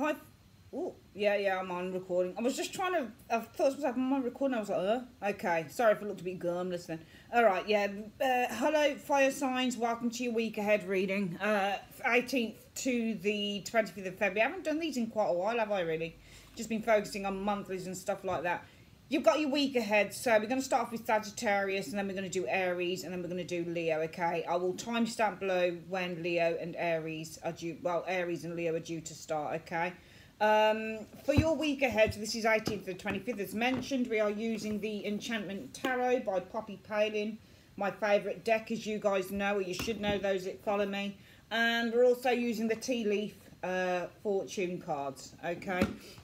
Hi. Oh, yeah, I'm on recording. I was just trying to, I thought I'm on recording. I was like, okay. Sorry if it looked a bit gurmless then. All right, yeah. Hello, fire signs. Welcome to your week ahead reading. 18th to the 25th of February. I haven't done these in quite a while, have I, really? Just been focusing on monthlies and stuff like that. You've got your week ahead, so we're going to start off with Sagittarius, and then we're going to do Aries, and then we're going to do Leo, okay? I will timestamp below when Leo and Aries are due, well, Aries and Leo are due to start, okay? For your week ahead, so this is 18th to 25th, as mentioned, we are using the Enchantment Tarot by Poppy Palin, my favourite deck, as you guys know, or you should know, those that follow me. And we're also using the Tea Leaf fortune cards, okay?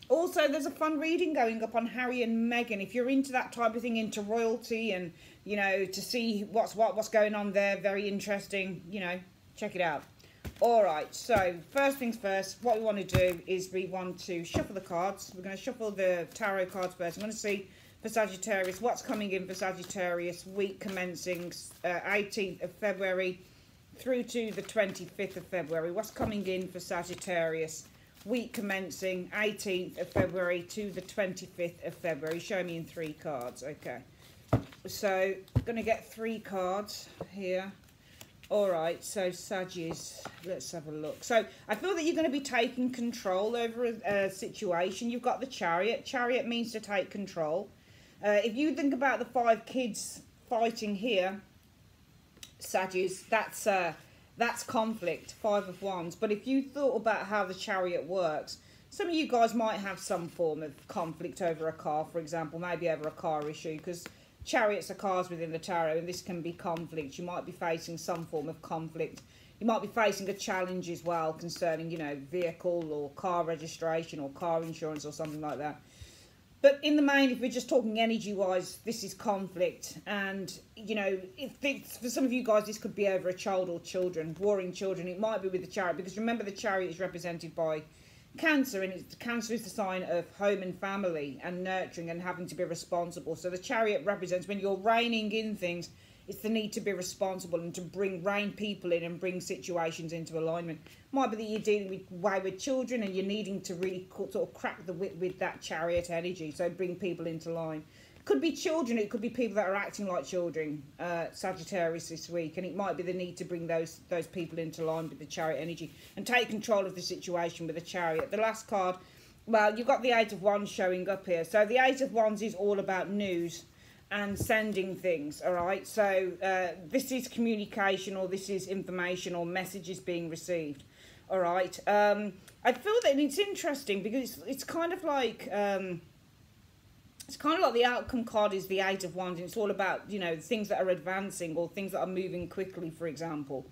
Also, there's a fun reading going up on Harry and Meghan. If you're into that type of thing, into royalty and, you know, to see what's going on there, very interesting, you know, check it out. All right, so first things first, what we want to do is we want to shuffle the cards. We're going to shuffle the tarot cards first. I'm going to see for Sagittarius what's coming in for Sagittarius, week commencing 18th of February through to the 25th of February. What's coming in for Sagittarius, week commencing 18th of February to the 25th of February. Show me in 3 cards. Okay, so I'm going to get 3 cards here. All right, so Sagittarius, let's have a look. So I feel that you're going to be taking control over a situation. You've got the Chariot. Chariot means to take control. If you think about the 5 kids fighting here, Sagittarius, that's conflict, 5 of Wands. But if you thought about how the Chariot works, some of you guys might have some form of conflict over a car, for example, maybe over a car issue, because Chariots are cars within the tarot, and this can be conflict. You might be facing some form of conflict. You might be facing a challenge as well concerning, you know, vehicle or car registration or car insurance or something like that. But in the main, if we're just talking energy-wise, this is conflict. And, you know, for some of you guys, this could be over a child or children, warring children. It might be with the Chariot, because remember the Chariot is represented by Cancer, and Cancer is the sign of home and family and nurturing and having to be responsible. So the Chariot represents when you're reining in things, it's the need to be responsible and to rein people in and bring situations into alignment. Might be that you're dealing with wayward children and you're needing to really sort of crack the whip with that Chariot energy, so bring people into line. Could be children, it could be people that are acting like children, Sagittarius this week, and it might be the need to bring those people into line with the Chariot energy and take control of the situation with the Chariot. The last card, well, you've got the 8 of Wands showing up here. So the 8 of Wands is all about news and sending things, all right? So this is communication, or this is information or messages being received, all right? I feel that it's interesting because it's kind of like... it's kind of like the outcome card is the 8 of Wands, and it's all about, you know, things that are advancing or things that are moving quickly, for example.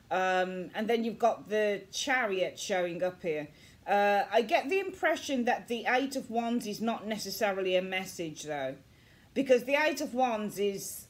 And then you've got the Chariot showing up here. I get the impression that the 8 of Wands is not necessarily a message, though, because the 8 of Wands is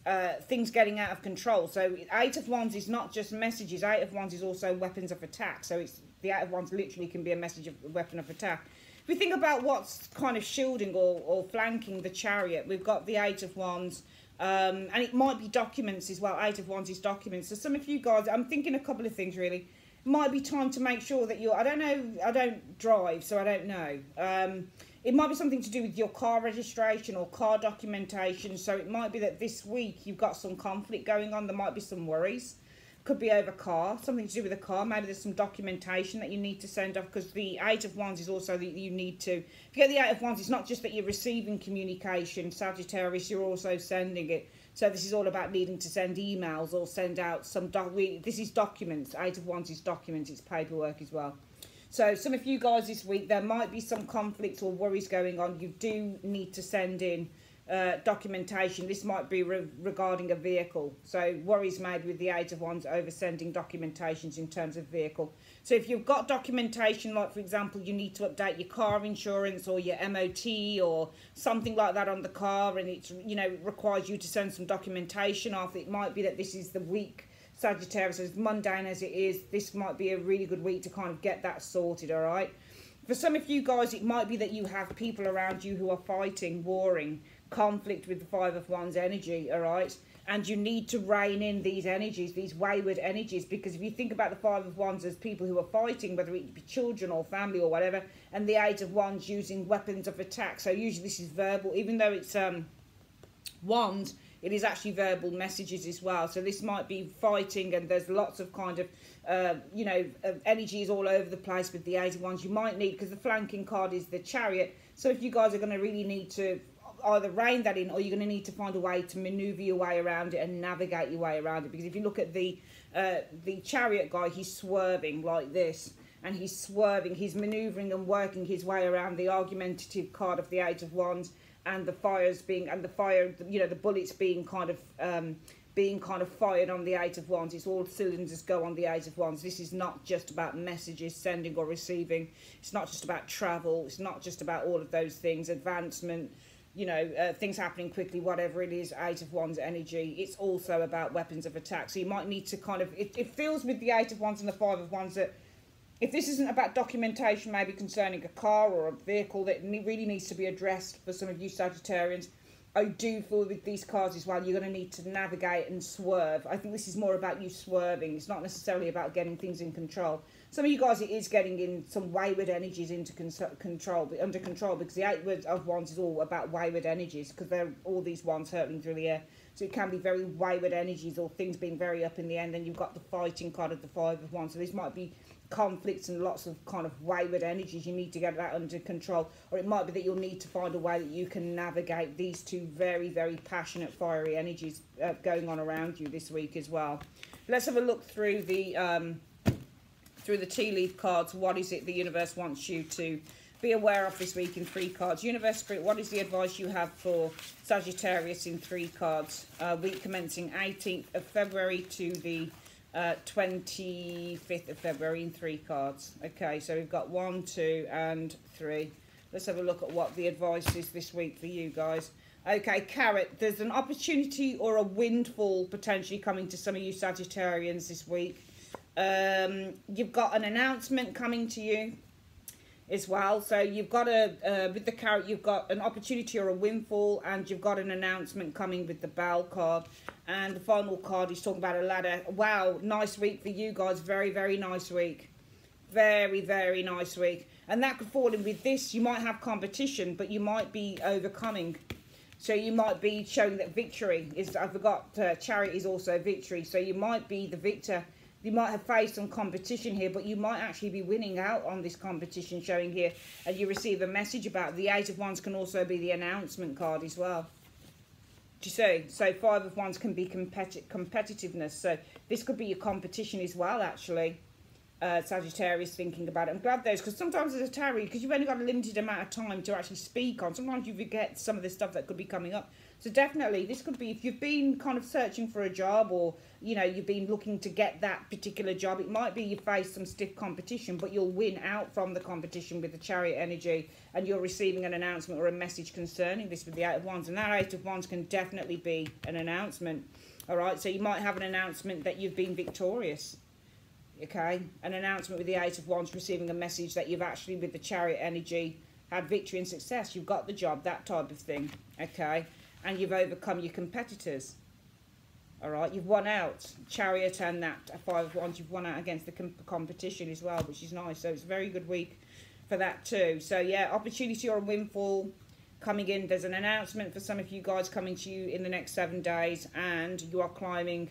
things getting out of control. So 8 of Wands is not just messages. 8 of Wands is also weapons of attack. So it's the 8 of Wands literally can be a message of a weapon of attack. If we think about what's kind of shielding or flanking the Chariot, we've got the 8 of Wands, and it might be documents as well. 8 of Wands is documents. So some of you guys, I'm thinking a couple of things really. It might be time to make sure that you're, I don't know, I don't drive, so I don't know. It might be something to do with your car registration or car documentation. So it might be that this week you've got some conflict going on. There might be some worries. Could be over car, something to do with a car. Maybe there's some documentation that you need to send off, because the 8 of Wands is also that you need to, if you get the 8 of Wands, it's not just that you're receiving communication, Sagittarius, you're also sending it. So this is all about needing to send emails or send out some, this is documents. 8 of Wands is documents, it's paperwork as well. So some of you guys this week, there might be some conflicts or worries going on. You do need to send in documentation. This might be regarding a vehicle. So worries made with the 8 of Wands over sending documentations in terms of vehicle. So if you've got documentation, like for example, you need to update your car insurance or your MOT or something like that on the car, and it's, you know, requires you to send some documentation off, it might be that this is the week, Sagittarius, as mundane as it is, this might be a really good week to kind of get that sorted, all right? For some of you guys, it might be that you have people around you who are fighting, warring, conflict with the 5 of Wands energy, all right? And you need to rein in these energies, these wayward energies, because if you think about the Five of Wands as people who are fighting, whether it be children or family or whatever, and the Eight of Wands using weapons of attack. So usually this is verbal, even though it's wands, it is actually verbal messages as well. So this might be fighting, and there's lots of kind of, you know, energies all over the place with the Eight of Wands. You might need, because the flanking card is the Chariot. So if you guys are going to really need to either rein that in, or you're going to need to find a way to maneuver your way around it and navigate your way around it. Because if you look at the Chariot guy, he's swerving like this, and he's swerving, he's maneuvering and working his way around the argumentative card of the Eight of Wands, and the fires being, and the fire, you know, the bullets being kind of fired on the Eight of Wands. It's all cylinders go on the Eight of Wands. This is not just about messages sending or receiving. It's not just about travel. It's not just about all of those things, advancement, you know, things happening quickly, whatever it is, Eight of Wands energy. It's also about weapons of attack. So you might need to kind of, it feels with the Eight of Wands and the Five of Wands that if this isn't about documentation, maybe concerning a car or a vehicle that really needs to be addressed for some of you Sagittarians, I do feel with these cards as well, you're going to need to navigate and swerve. I think this is more about you swerving. It's not necessarily about getting things in control. Some of you guys, it is getting in some wayward energies into under control, because the Eight of Wands is all about wayward energies, because they're all these wands hurtling through the air. So it can be very wayward energies, or things being very up in the end. And you've got the fighting card of the Five of Wands. So this might be conflicts and lots of kind of wayward energies. You need to get that under control, or it might be that you'll need to find a way that you can navigate these two very, very passionate, fiery energies going on around you this week as well. Let's have a look through the tea leaf cards. What is it the universe wants you to be aware of this week in 3 cards? Universe, Spirit, what is the advice you have for Sagittarius in 3 cards? Week commencing 18th of February to the 25th of February in 3 cards. Okay, so we've got 1, 2 and 3. Let's have a look at what the advice is this week for you guys. Okay, Carrot, there's an opportunity or a windfall potentially coming to some of you Sagittarians this week. You've got an announcement coming to you as well. So you've got with the Carrot, you've got an opportunity or a windfall, and you've got an announcement coming with the Bell card. And the final card is talking about a ladder. Wow, nice week for you guys. Very, very nice week. Very, very nice week. And that could fall in with this. You might have competition, but you might be overcoming. So you might be showing that victory is, I forgot, Chariot is also victory. So you might be the victor. You might have faced some competition here, but you might actually be winning out on this competition showing here. And you receive a message about it. The Eight of Wands can also be the announcement card as well. Do you see? So Five of Wands can be competitiveness. So this could be your competition as well, actually. Sagittarius thinking about it. I'm glad those, because sometimes as a tarot, because you've only got a limited amount of time to actually speak on, sometimes you forget some of the stuff that could be coming up. So definitely, this could be, if you've been kind of searching for a job, or, you know, you've been looking to get that particular job, it might be you face some stiff competition, but you'll win out from the competition with the Chariot energy, and you're receiving an announcement or a message concerning this with the Eight of Wands. And that Eight of Wands can definitely be an announcement. All right, so you might have an announcement that you've been victorious. Okay, an announcement with the Eight of Wands, receiving a message that you've actually, with the Chariot energy, had victory and success. You've got the job, that type of thing. Okay, and you've overcome your competitors. All right, you've won out. Chariot and that Five of Wands, you've won out against the competition as well, which is nice. So it's a very good week for that too. So yeah, opportunity or a windfall coming in. There's an announcement for some of you guys coming to you in the next 7 days, and you are climbing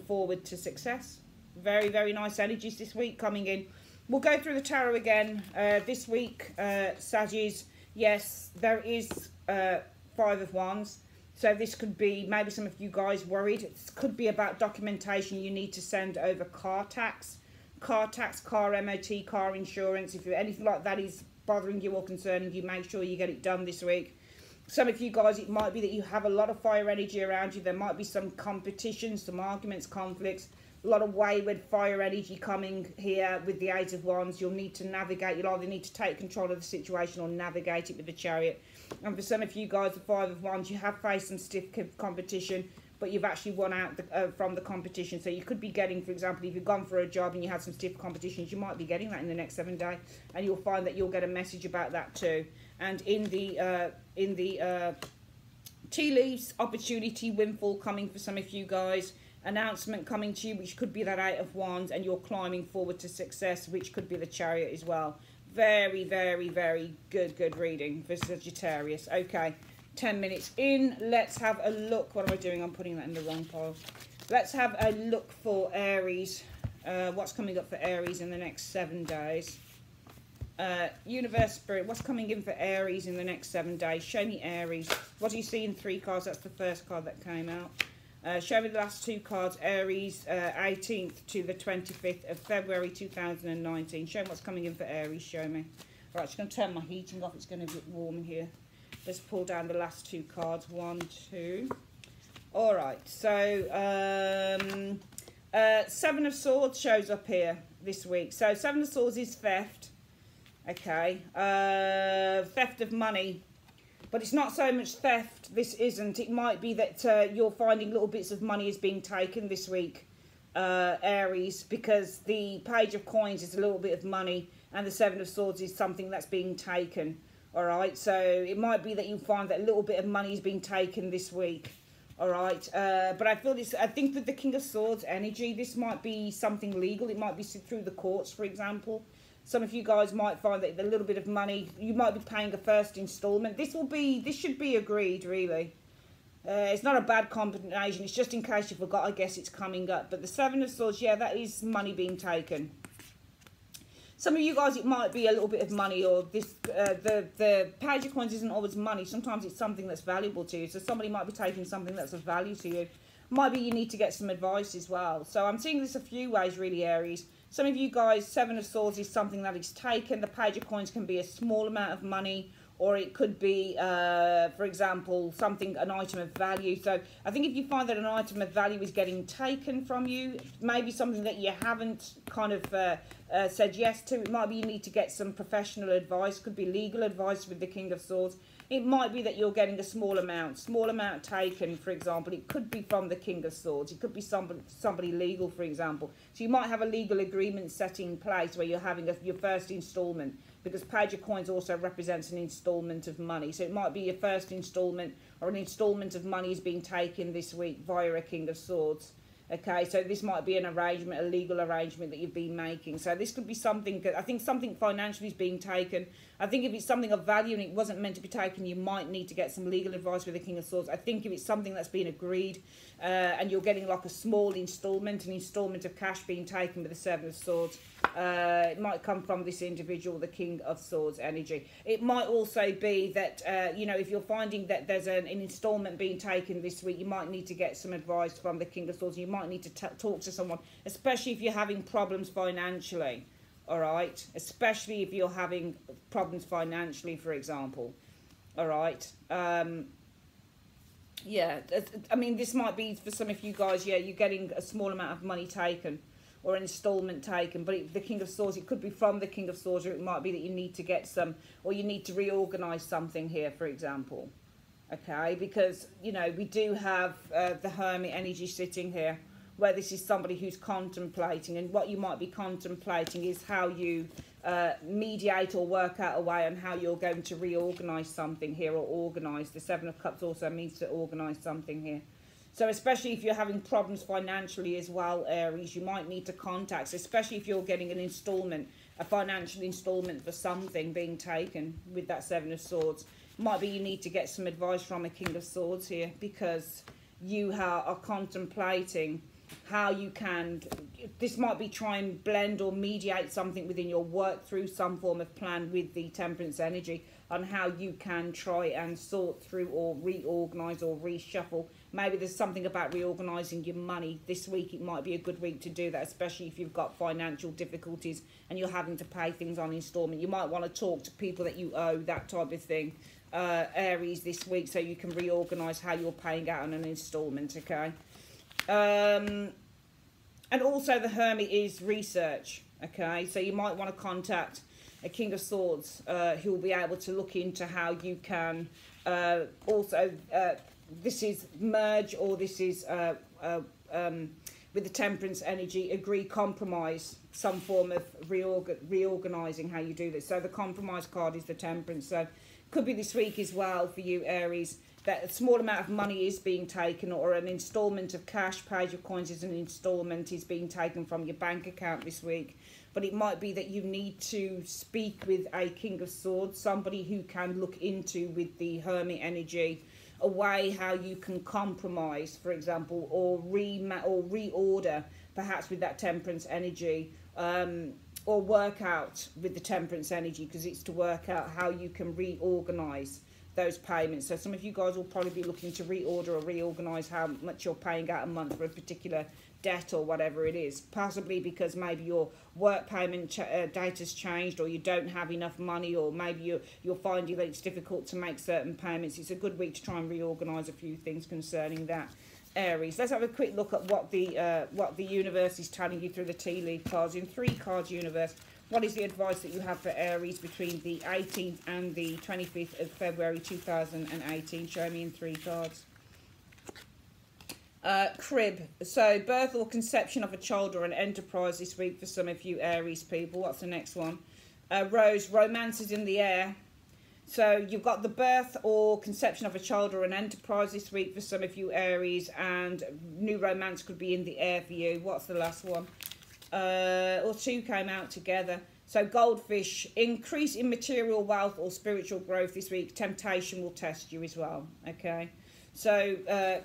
forward to success. Very, very nice energies this week coming in. We'll go through the tarot again this week. Saggies, yes, there is Five of Wands. So this could be, maybe some of you guys worried. It could be about documentation you need to send over car tax, car MOT, car insurance. If anything like that is bothering you or concerning you, make sure you get it done this week. Some of you guys, it might be that you have a lot of fire energy around you. There might be some competitions, some arguments, conflicts. A lot of wayward fire energy coming here with the Eight of Wands. You'll need to navigate. You'll either need to take control of the situation or navigate it with the Chariot. And for some of you guys, the Five of Wands, you have faced some stiff competition, but you've actually won out from the competition. So you could be getting, for example, if you've gone for a job and you had some stiff competitions, you might be getting that in the next 7 days, and you'll find that you'll get a message about that too. And in the Tea leaves, opportunity, windfall coming for some of you guys. Announcement coming to you, which could be that 8 of Wands, and you're climbing forward to success, which could be the Chariot as well. Very, very, very good reading for Sagittarius. Okay, 10 minutes in. Let's have a look. What am I doing? I'm putting that in the wrong pile. Let's have a look for Aries. What's coming up for Aries in the next 7 days? Universe, Spirit, what's coming in for Aries in the next 7 days? Show me Aries. What do you see in 3 cards? That's the first card that came out. Show me the last 2 cards. Aries, 18th to the 25th of February 2019. Show me what's coming in for Aries. Show me. Right, just going to turn my heating off. It's going to get warm here. Let's pull down the last 2 cards. 1, 2. All right. So, 7 of Swords shows up here this week. So, 7 of Swords is theft. Okay. Theft of money. But it's not so much theft, this isn't. It might be that you're finding little bits of money is being taken this week, Aries, because the Page of Coins is a little bit of money and the 7 of Swords is something that's being taken, all right? So it might be that you find that a little bit of money is being taken this week, all right? But I think with the King of Swords energy, this might be something legal. It might be through the courts, for example. Some of you guys might find that a little bit of money, you might be paying a first instalment. This should be agreed, really. It's not a bad combination. It's just in case you forgot, I guess it's coming up. But the 7 of Swords, yeah, that is money being taken. Some of you guys, it might be a little bit of money, or this the Page of Coins isn't always money. Sometimes it's something that's valuable to you. So somebody might be taking something that's of value to you. Might be you need to get some advice as well. So I'm seeing this a few ways, really, Aries. Some of you guys, 7 of Swords is something that is taken. The Page of Coins can be a small amount of money, or it could be, for example, an item of value. So I think if you find that an item of value is getting taken from you, maybe something that you haven't kind of said yes to, it might be you need to get some professional advice. Could be legal advice with the King of Swords. It might be that you're getting a small amount taken, for example. It could be from the King of Swords. It could be somebody legal, for example. So you might have a legal agreement set in place where you're having your first instalment, because Page of Coins also represents an instalment of money. So it might be your first instalment, or an instalment of money is being taken this week via a King of Swords. Okay, so this might be an arrangement, a legal arrangement that you've been making. So this could be something, I think something financially is being taken. I think if it's something of value and it wasn't meant to be taken, you might need to get some legal advice with the King of Swords. I think if it's something that's been agreed and you're getting like a small instalment, an instalment of cash being taken with the 7 of Swords, it might come from this individual, the King of Swords energy. It might also be that, you know, if you're finding that there's an instalment being taken this week, you might need to get some advice from the King of Swords. You might need to talk to someone, especially if you're having problems financially. All right, especially if you're having problems financially, for example. All right. Yeah, I mean, this might be for some of you guys, yeah, you're getting a small amount of money taken or an installment taken, but the King of Swords, it could be from the King of Swords, or it might be that you need to get some, or you need to reorganize something here, for example. Okay, because, you know, we do have the Hermit energy sitting here, where this is somebody who's contemplating, and what you might be contemplating is how you mediate or work out a way on how you're going to reorganise something here, or organise. The 7 of Cups also means to organise something here. So especially if you're having problems financially as well, Aries, you might need to contact, especially if you're getting an instalment, a financial instalment for something being taken with that 7 of Swords. Might be you need to get some advice from a King of Swords here, because you are contemplating how you can, this might be try and blend or mediate something within your work through some form of plan with the Temperance energy on how you can try and sort through or reorganise or reshuffle. Maybe there's something about reorganising your money. This week it might be a good week to do that, especially if you've got financial difficulties and you're having to pay things on instalment. You might want to talk to people that you owe, that type of thing, Aries, this week, so you can reorganise how you're paying out on an instalment, okay? And also the Hermit is research, okay? So you might want to contact a King of Swords who will be able to look into how you can also, this is merge, or this is with the Temperance energy, agree, compromise, some form of reorganising how you do this. So the compromise card is the Temperance. So could be this week as well for you, Aries. that a small amount of money is being taken, or an installment of cash, Page of Coins is an installment, is being taken from your bank account this week. But it might be that you need to speak with a King of Swords, somebody who can look into, with the Hermit energy, a way how you can compromise, for example, or reorder, perhaps with that Temperance energy, or work out with the Temperance energy, because it's to work out how you can reorganize those payments. So some of you guys will probably be looking to reorder or reorganize how much you're paying out a month for a particular debt or whatever it is, possibly because maybe your work payment date has changed, or you don't have enough money, or maybe you're finding that it's difficult to make certain payments. It's a good week to try and reorganize a few things concerning that, Aries. Let's have a quick look at what the universe is telling you through the tea leaf cards. In 3 cards universe, what is the advice that you have for Aries between the 18th and the 25th of February 2018? Show me in 3 cards. Crib, so birth or conception of a child or an enterprise this week for some of you Aries people. What's the next one? Rose, romance is in the air. So you've got the birth or conception of a child or an enterprise this week for some of you Aries, and new romance could be in the air for you. What's the last one? Or 2 came out together. So goldfish, increase in material wealth or spiritual growth this week. Temptation will test you as well. Okay. So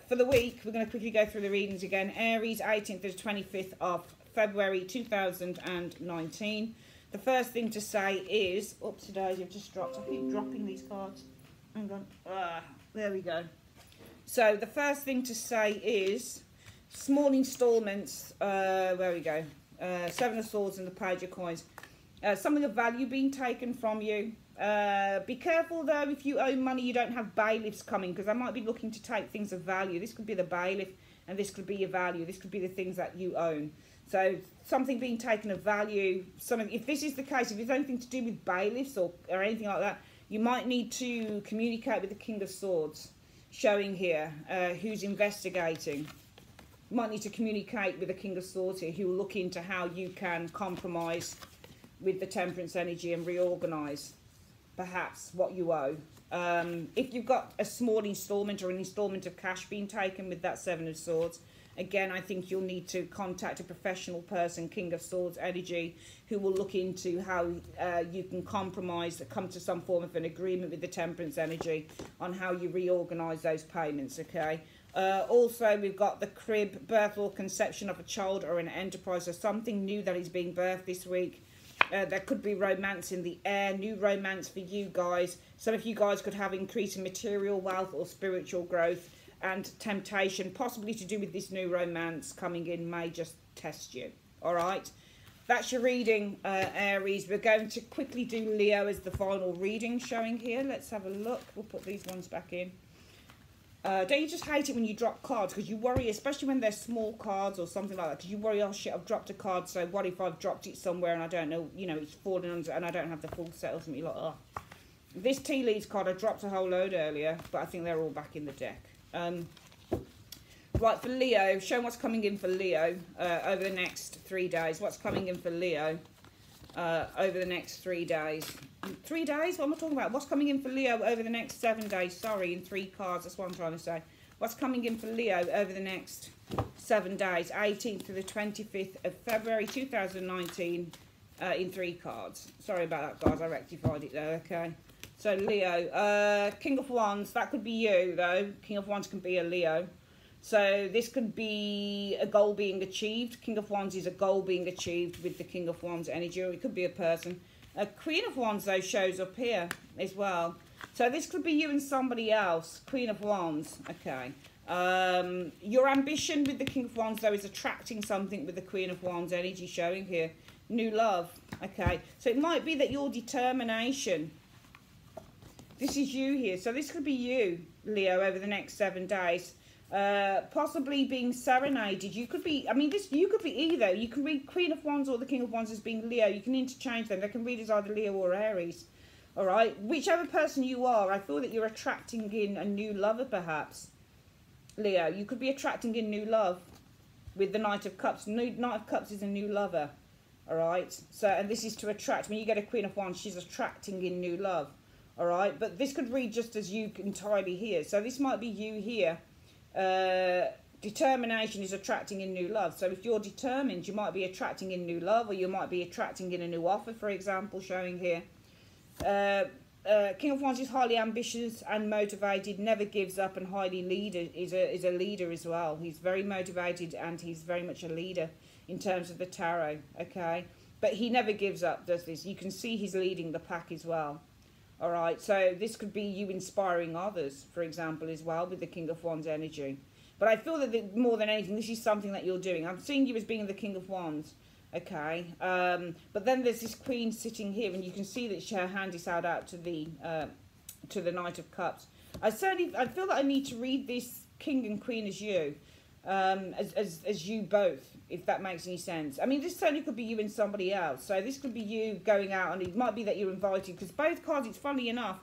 for the week, we're going to quickly go through the readings again. Aries, 18th to 25th of February 2019. The first thing to say is, oops, daisy, I've just dropped. I keep dropping these cards. Hang on. There we go. So the first thing to say is small installments. Where we go. 7 of Swords and the Page of Coins. Something of value being taken from you. Be careful though, if you owe money, you don't have bailiffs coming, because they might be looking to take things of value. This could be the bailiff, and this could be your value. This could be the things that you own. So something being taken of value. If this is the case, if it's anything to do with bailiffs or anything like that, you might need to communicate with the King of Swords, showing here, who's investigating. You might need to communicate with the King of Swords here, who will look into how you can compromise with the Temperance energy and reorganize perhaps what you owe. If you've got a small installment or an installment of cash being taken with that 7 of Swords, again, I think you'll need to contact a professional person, King of Swords energy, who will look into how you can compromise, come to some form of an agreement with the Temperance energy on how you reorganize those payments, okay? Also, we've got the crib, birth or conception of a child or an enterprise, or something new that is being birthed this week. There could be romance in the air, new romance for you guys. Some of you guys could have increasing material wealth or spiritual growth, and temptation, possibly to do with this new romance coming in, may just test you. All right, that's your reading, Aries. We're going to quickly do Leo as the final reading showing here. Let's have a look. We'll put these ones back in. Don't you just hate it when you drop cards? Because you worry, especially when they're small cards or something like that, because you worry, oh shit, I've dropped a card, so what if I've dropped it somewhere and I don't know, you know, it's fallen under and I don't have the full set or something. You're like, oh. This tea leaves card, I dropped a whole load earlier, but I think they're all back in the deck. Right, for Leo, show what's coming in for Leo over the next 3 days. What's coming in for Leo over the next 3 days? 3 days? What am I talking about? What's coming in for Leo over the next 7 days? Sorry, in 3 cards. That's what I'm trying to say. What's coming in for Leo over the next 7 days? 18th to the 25th of February 2019 in 3 cards. Sorry about that, guys. I rectified it there, okay? So, Leo. King of Wands. That could be you, though. King of Wands can be a Leo. So this could be a goal being achieved. King of Wands is a goal being achieved with the King of Wands energy, or it could be a person. A Queen of Wands, though, shows up here as well. So this could be you and somebody else. Queen of Wands, okay. Your ambition with the King of Wands, though, is attracting something with the Queen of Wands energy showing here. New love, okay. So it might be that your determination, this is you here. So this could be you, Leo, over the next 7 days. Possibly being serenaded. You could be, I mean, you could be either. You can read Queen of Wands or the King of Wands as being Leo. You can interchange them. They can read as either Leo or Aries. All right, whichever person you are, I feel that you're attracting in a new lover, perhaps. Leo, you could be attracting in new love with the Knight of Cups. Knight of Cups is a new lover. All right, so, and this is to attract. When you get a Queen of Wands, she's attracting in new love. All right, but this could read just as you entirely here. So this might be you here. Determination is attracting in new love. So if you're determined, you might be attracting in new love, or you might be attracting in a new offer, for example, showing here. King of Wands is highly ambitious and motivated, never gives up, and highly leader is a leader as well. He's very motivated and he's very much a leader in terms of the tarot, okay? But he never gives up, does this? You can see he's leading the pack as well. All right, so this could be you inspiring others, for example, as well, with the King of Wands energy. But I feel that more than anything, this is something that you're doing. I'm seeing you as being the King of Wands, okay? But then there's this Queen sitting here, and you can see that her hand is held out to the Knight of Cups. I feel that I need to read this King and Queen as you, as you both, if that makes any sense. I mean, this certainly could be you and somebody else. So this could be you going out, and it might be that you're invited, because both cards, it's funny enough,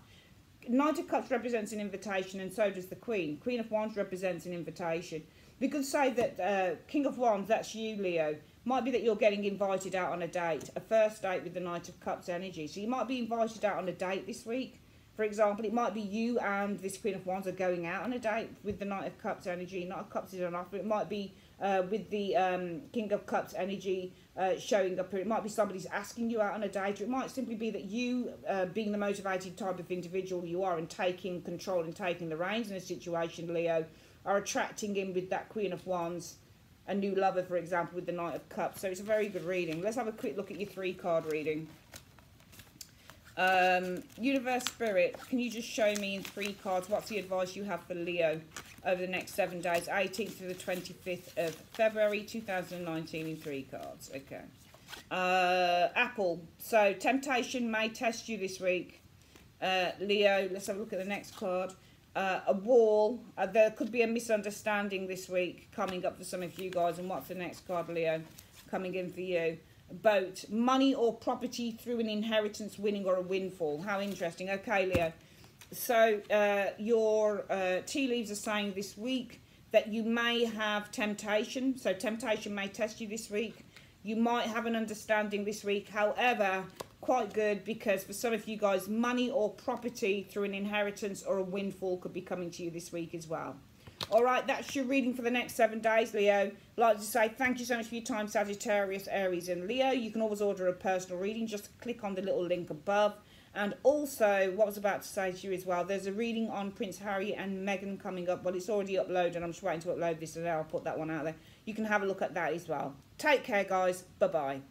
Knight of Cups represents an invitation, and so does the Queen. Queen of Wands represents an invitation. We could say that King of Wands, that's you, Leo. Might be that you're getting invited out on a date, a first date with the Knight of Cups energy. So you might be invited out on a date this week. For example, it might be you and this Queen of Wands are going out on a date with the Knight of Cups energy. Knight of Cups is an offer. It might be with the King of Cups energy showing up. It might be somebody's asking you out on a date. Or it might simply be that you, being the motivated type of individual you are and taking control and taking the reins in a situation, Leo, are attracting in with that Queen of Wands a new lover, for example, with the Knight of Cups. So it's a very good reading. Let's have a quick look at your 3-card reading. Universe Spirit, can you just show me in 3 cards what's the advice you have for Leo over the next 7 days, 18th to the 25th of February 2019, in 3 cards? Okay. Apple, so temptation may test you this week. Leo, let's have a look at the next card. A wall, there could be a misunderstanding this week coming up for some of you guys. And what's the next card, Leo, coming in for you? Boat, money or property through an inheritance, winning or a windfall. How interesting. Okay, Leo. So your tea leaves are saying this week that you may have temptation. So temptation may test you this week. You might have an understanding this week. However, quite good, because for some of you guys, money or property through an inheritance or a windfall could be coming to you this week as well. All right, that's your reading for the next 7 days, Leo. I'd like to say thank you so much for your time, Sagittarius, Aries and Leo. You can always order a personal reading. Just click on the little link above. And also, what I was about to say to you as well, there's a reading on Prince Harry and Meghan coming up. Well, it's already uploaded. I'm just waiting to upload this, and then I'll put that one out there. You can have a look at that as well. Take care, guys. Bye-bye.